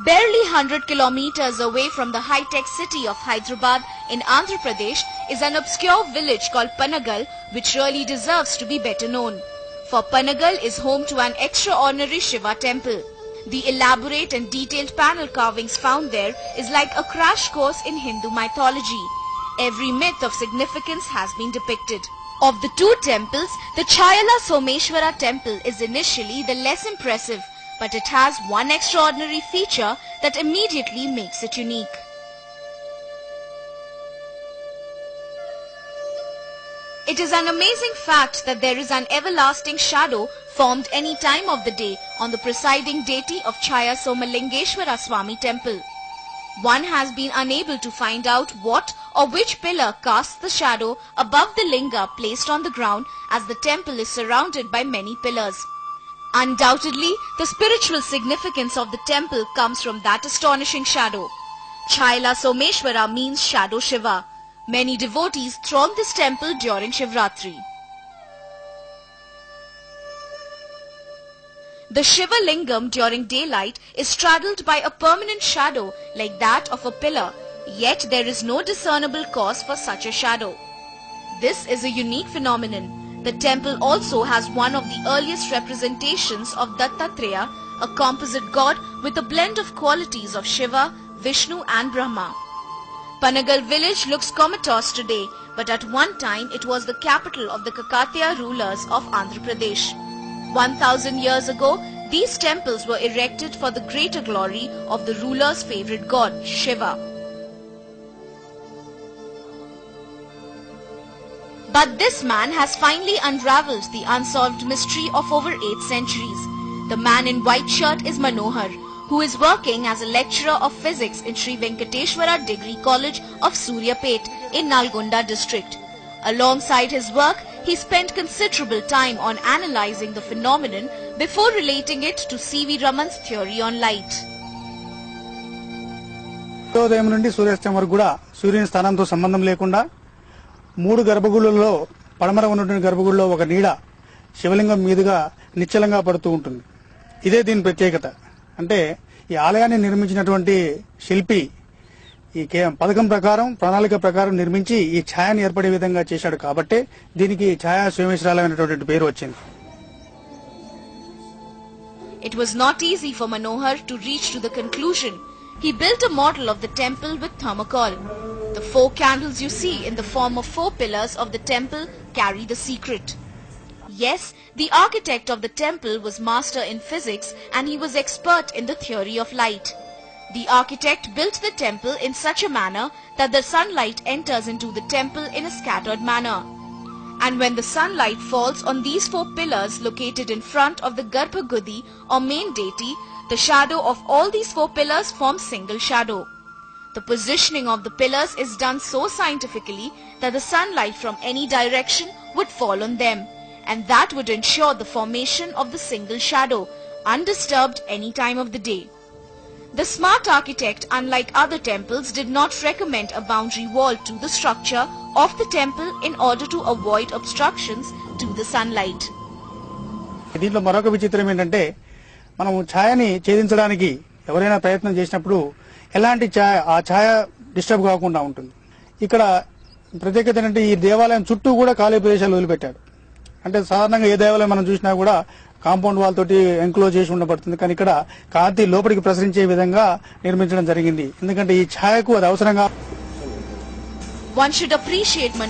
Barely 100 kilometers away from the high-tech city of Hyderabad in Andhra Pradesh is an obscure village called Panagal, which really deserves to be better known. For Panagal is home to an extraordinary Shiva temple. The elaborate and detailed panel carvings found there is like a crash course in Hindu mythology. Every myth of significance has been depicted. Of the two temples, the Chayala Someshwara temple is initially the less impressive, but it has one extraordinary feature that immediately makes it unique. It is an amazing fact that there is an everlasting shadow formed any time of the day on the presiding deity of Chaya Somalingeshwara Swami temple. One has been unable to find out what or which pillar casts the shadow above the linga placed on the ground, as the temple is surrounded by many pillars. Undoubtedly, the spiritual significance of the temple comes from that astonishing shadow. Chayala Someshwara means Shadow Shiva. Many devotees throng this temple during Shivratri. The Shiva Lingam during daylight is straddled by a permanent shadow like that of a pillar, yet there is no discernible cause for such a shadow. This is a unique phenomenon. The temple also has one of the earliest representations of Dattatreya, a composite god with a blend of qualities of Shiva, Vishnu and Brahma. Panagal village looks comatose today, but at one time it was the capital of the Kakatiya rulers of Andhra Pradesh. 1000 years ago, these temples were erected for the greater glory of the ruler's favorite god, Shiva. But this man has finally unraveled the unsolved mystery of over 8 centuries. The man in white shirt is Manohar, who is working as a lecturer of physics in Sri Venkateshwara Degree College of Suryapet in Nalgonda district. Alongside his work, he spent considerable time on analyzing the phenomenon before relating it to C.V. Raman's theory on light. ఉదయం నుండి సూర్యాస్తమయం వరకు కూడా సూర్యుని స్థానంతో సంబంధం లేకుండా 3 గర్భగుడులలో పడమర ఉన్నటువంటి గర్భగుడిలో ఒక నీడ శివలింగం మీదుగా నిశ్చలంగా పడుతూ ఉంటుంది. ఇదే దీని ప్రత్యేకత. అంటే ఈ ఆలయాన్ని నిర్మించినటువంటి శిల్పి ఈ పథకం ప్రకారం ప్రణాళిక ప్రకారం నిర్మించి ఈ ఛాయను ఏర్పడే విధంగా చేశాడు కాబట్టి దీనికి ఛాయా సోమేశ్వరాలయం అనేటువంటి పేరు వచ్చింది. It was not easy for Manohar to reach to the conclusion. He built a model of the temple with thermocol. The 4 candles you see in the form of 4 pillars of the temple carry the secret. Yes, the architect of the temple was master in physics and he was expert in the theory of light. The architect built the temple in such a manner that the sunlight enters into the temple in a scattered manner. And when the sunlight falls on these 4 pillars located in front of the Garbhagudi or main deity, the shadow of all these 4 pillars forms single shadow. The positioning of the pillars is done so scientifically that the sunlight from any direction would fall on them, and that would ensure the formation of the single shadow, undisturbed any time of the day. The smart architect, unlike other temples, did not recommend a boundary wall to the structure of the temple in order to avoid obstructions to the sunlight. దీంట్లో మరొక విచిత్రం ఏంటంటే మనం ఛాయని ఛేదించడానికి ఎవరైనా ప్రయత్నం చేసినప్పుడు ఎలాంటి ఆ ఛాయ డిస్టర్బ్ కాకుండా ఉంటుంది. ఇక్కడ ప్రత్యేకత ఏంటంటే ఈ దేవాలయం చుట్టూ కూడా ఖాళీ ప్రదేశాలు వదిలిపెట్టాడు. అంటే సాధారణంగా ఏ దేవాలయం మనం చూసినా కూడా కాంపౌండ్ వాల్ తోటి ఎంక్లోజ్ చేసి ఉండబడుతుంది, కానీ ఇక్కడ కాంతి లోపలికి ప్రసరించే విధంగా నిర్మించడం జరిగింది. ఎందుకంటే ఈ ఛాయకు అది అవసరంగా. One should appreciate Manohar